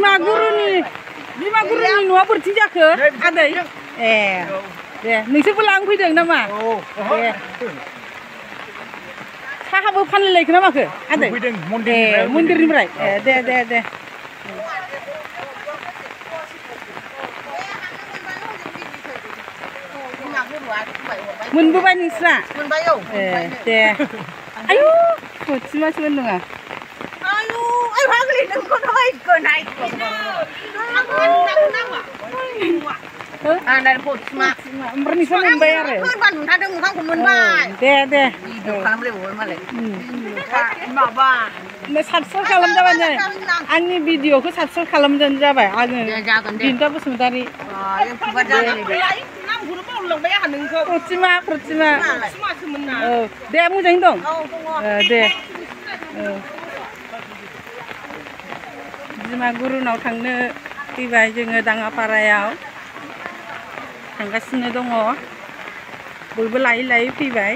बिमा गुरुनि न'आ बोरैथि जाखो आदै ए दे नोंसोरबो लांफैदों नामा दे साहाबो फानलायलायखो ना माखो आदै मन्दिरनिफ्राय ए दे मोनबोबाय नोंस्रा मोनबाय औ ए दे आयु फुथिमासोमोन नङा आयु आइ फाग्लि नोंखौहाय गोनाय आनार फुथिमा ओमफ्राय नोंस्रा मोनबाय आरो मोनबा नुथारदों मोखांखौ मोनबाय दे भिडिअ खालामलायबावबाय मालाय माबा साबस्क्राइब खालामजाबानो आंनि भिडिअखौ साबस्क्राइब खालामजानो जाबाय आङो बिनिता बसुमतारी प्रतिमा औ दे मोजाङैनो दं दे बिमा गुरुनाव थांनो फैबाय जोङो दाङापारायाव थांगासिनो दङ बयबो लायै फैबाय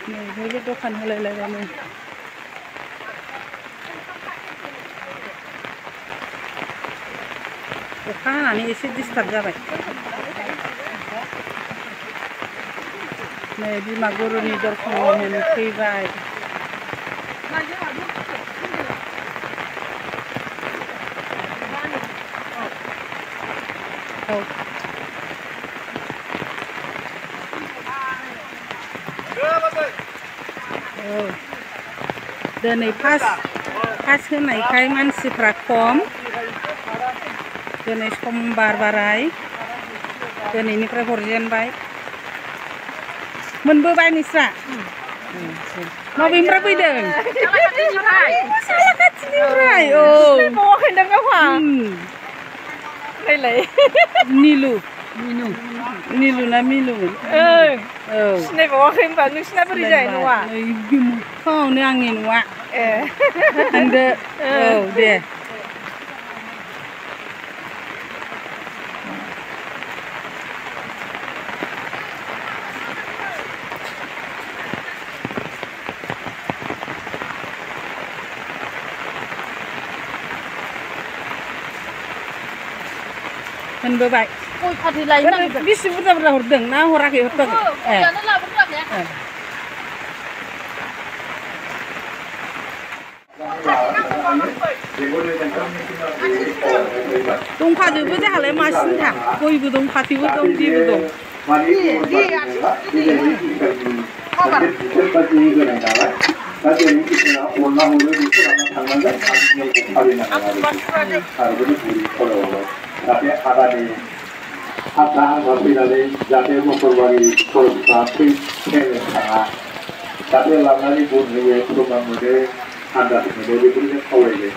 नै दखान होलायलायबानो अखा हानानै एसे डिस्टार्ब जाबाय नै बिमा गुरुनि दरखंआव मोनफैबाय दिनै फार्स्ट होनायखाय मानसिफ्रा खम दिनै समबार बाराय दिनैनिफ्राय हरजेनबाय मोनबोबाय नोंस्रा माबेनिफ्राय फैदों सालाखाथिनिफ्राय औ निलु ना मिलुमोन औ सिनायबावाखै होनबा नोंसिना बोरै जायो न'आ मोखाङावनो आंनि न'आ थांदो औ दे मोनबोबाय गय फाथै लायनो नागिरदों बेसे बुरजा हरदों ना हराखै हरथ'वाखै दंखाजोबो जोंहालाय मासिनथा गयबो दं फाथैबो दं जेबो दं हाबना हाबा फैनानै जाहाथे मटरबारि खरसफ्रा फैनो थाङा जाहाथे लांनानै बन होयो प्रग्राम मोनो आन्दाज मोनो बेफोरखौ खावलायदों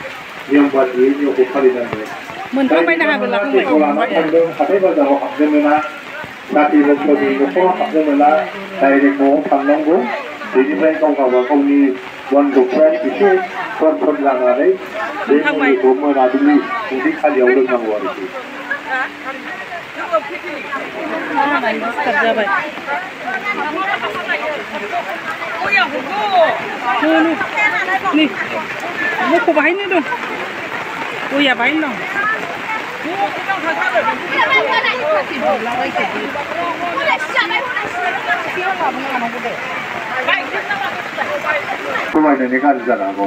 नियम बादियै नियमखौ फालिनांगौ जायखौ लाना थांदों हाथाय बाजाराव हाबनो मोना जाथि बंस'नि न'खराव हाबनो मोना डाइरेक्ट न'आव थांनांगौ बेनिफ्राय गावबा गावनि बन्दकफ्रा एसे फन जानानै बे मुलिखौ मोनाबिलि उदै खालियाव लोंनांगौ आरोखि डिस्टार्ब जाबाय नै मोखौ बाहायनो दं गया बाहायनो खमायनायनि गाज्रि जानो हागौ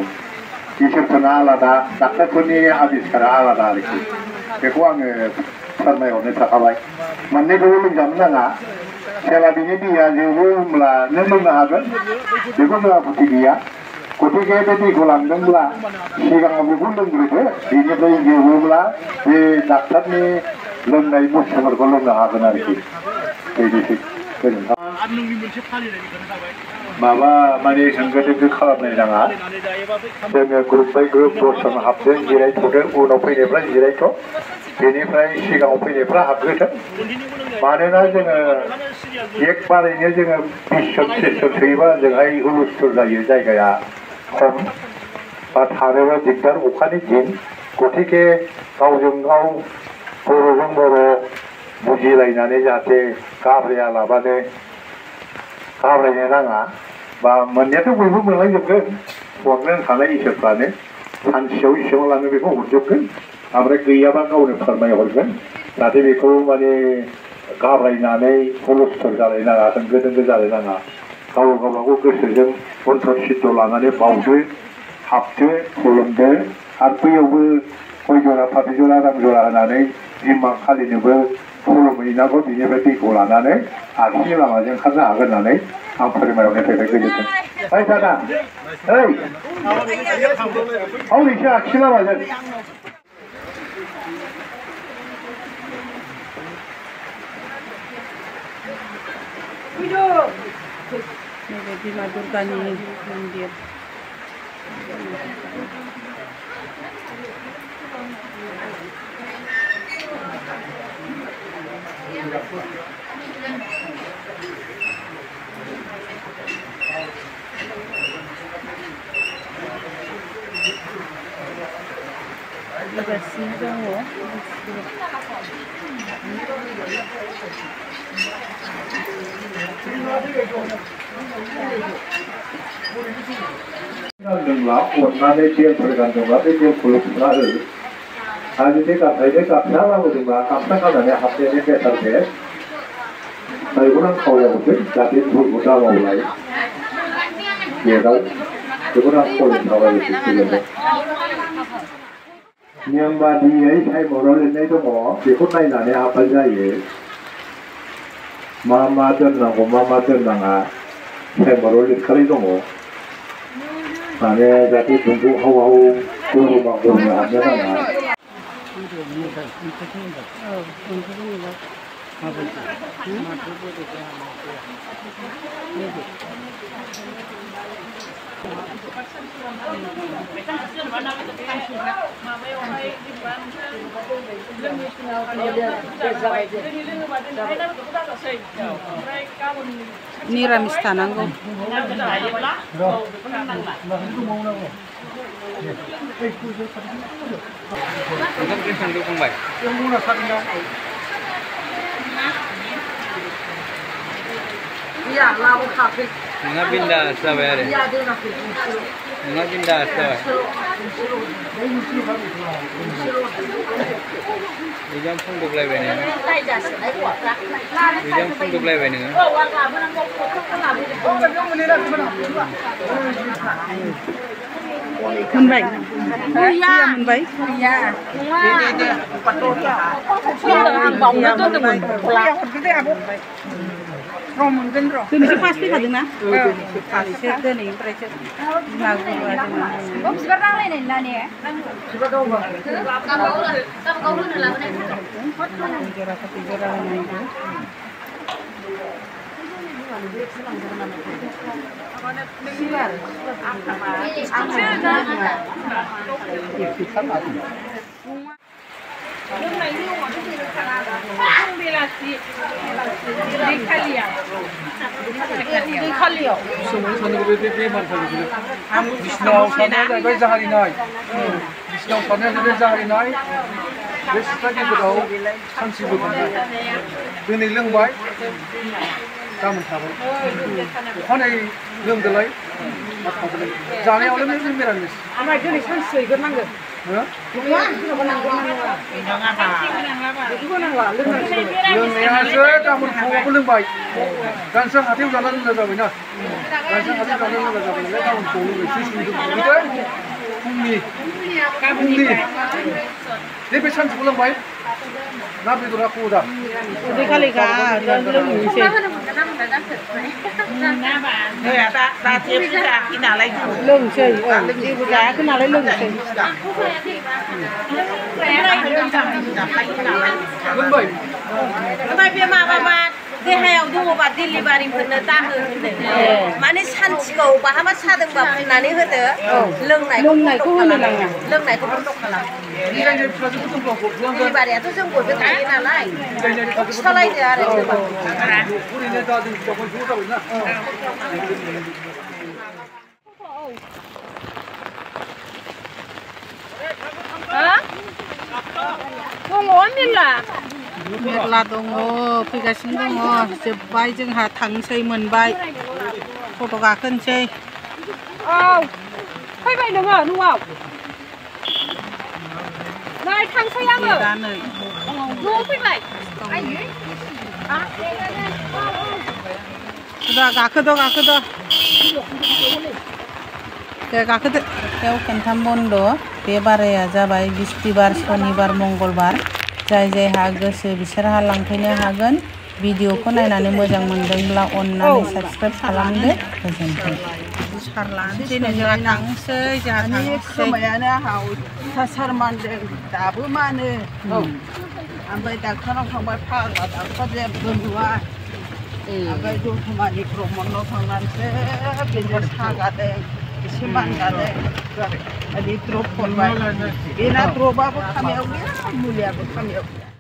इसोरफोरना आलादा डाक्टारफोरनि आबिस्कारा आलादा आरोखि बेखौ आङो फोरमायहरनो थाखाबाय मोननैखौबो लोंजानो नाङा जेला बिनि दैया जोबो होमब्ला नों लोंनो हागोन बेखौ जोंहा आपत्ति गैया गतिके बे दैखौ लांदोंब्ला सिगाङाव बेखौ लोंग्रोदो बेनिफ्राय जोबोब्ला बे डाक्टारनि लोंनाय बुस्थुफोरखौ लोंनो हागोन आरोखि बेनोसै गोजोनथों माबा माने होंगो दोंगो खालामनाय नाङा जोङो ग्रुप बाय ग्रुप दर्शन हाबदों जिरायथ'दों उनाव फैनायफ्रा जिरायथ' बेनिफ्राय सिगाङाव फैनायफ्रा हाबग्रोथों मानोना जोङो एकबारैनो जोङो 20 जन 30 जन सोयोबा जोंहाय हुलुस्थुल जायो जायगाया खम बा थानोबो दिगदार अखानि दिन गतिके गावजों गाव बर'जों बर' बुजिलायनानै जाहाथे गाब्रायालाबानो 가버리네 나가 막 먼저도 불고 물론 좋게 보면 가나 있었다네 한 시오 라는 게 뭐 좋게 아무래 그 야방가 오늘 설명해 버리면 나도 그 많이 가버리나네 콜로스토를 잘해나 같은 그 잘해나 가고 그 시즌 본토시 돌아가네 바우드 합체 콜롬데 아프요브 거기가 파티조라 담조라 하나네 임마 칼리네브 콜롬이 나고 비네베티 골라나네 아시라 맞은 하나 아가나네 아프리 말하네 되게 그랬대 아이 자다 에이 아우리 샤 키라 맞은 Bima Durgani Mandir. Ada sidang oh. Nungla, ornane tiap pergan nungla, tiap kulit nungla. Hari ini kata siapa nungla, kapten kan ada hati ini besar deh. Tapi orang kau yang mungkin jadi bukan mulai. Ya tahu, orang kau yang tahu itu. Yang badi ini saya moral ini tu mau, ikut naik nane apa saja. Mama tu nanga, saya moral itu kali tu mau. Nane jadi tunggu hawa guru bangun ada nana. Niramis tananggo. Iya, lawan kafe. Mga binda sa bayari. Iya, dia nak pergi. Mga binda sa bayari. Ijam pun duklay ba niya? Ijam pun duklay ba niya? Menbaik. Iya, menbaik. Iya. Dia. Patut ya. Ang bawang itu tu pun. Pulang. Romun gendro. Tu mesti pasti kadang na. Pasti tu ni impresi. Lagu ada. Om sekarang ni nani ya? Sekarang apa? Kau lu dalam ni. Tiga ni. गाबोन थाबाय अखानायै लोमदोलाय जानायावलाय बे मिरामिस Amai tu ni sanksi gernanger. हो लोंनायासो गाबोन फुङावबो लोंबाय गानसो हाथायाव जाना लोंग्रा जाबायना गानसो हाथायाव जाना लोंग्रा जाबाय नालाय गाबोन फुङाव लोंबाय फुंनि दे बे सानसेखौ लोंबाय ना बेदरा खौदा Di kali ka, dan belum isi. Lưng xây, đi buat giá cái nào lấy lưng xây. लोंबाय Tapi dia mama dia hayang dulu buat delivery bener tahu bener. Mana sanksiku bahama sadeng bapak nani hede. Lengnai. Lengnai ku hulu nang. Lengnai ku bentuk kalam. 이래저래 플러스 좀 먹고 그런 거 Delivery itu sembuh betul ni nalai. Setelah itu ada tu. 우리네 다들 저번 주고 있나 Merla dongo, pegasian dongo, sebai jeng ha tang sei menbai. टट' गाखोनोसै औ फैबाय नोङो न'आव नै थांसै आङो दा नै न'आव फैबाय गाखोद' दे गाखोदो बेयाव खेनथाम बन्द' बे बाराया जाबाय बिस्थिबार सनिबार मंगलबार जाय जायहा गोसो बिसोरहा लांफैनो हागोन भिडिअखौ नायनानै मोजां मोनदोंब्ला अननानै साबस्क्राइब खालामदो गोजोन्थों सारलानोसै जोंहा थांसै खोमायानो आंहा अयथासार मानदों दाबो मानो ओमफ्राय डाक्टारनाव थांबाय फाग्ला डाक्टार जेबो नुवा ओमफ्राय दतमानि ब्रह्मनाव थांनानैसो बेनो सागादों एसे मानगादों ओरै द्रप हरबाय बेना द्रपआबो खामायाव गैया मुलियाबो खामायाव गैया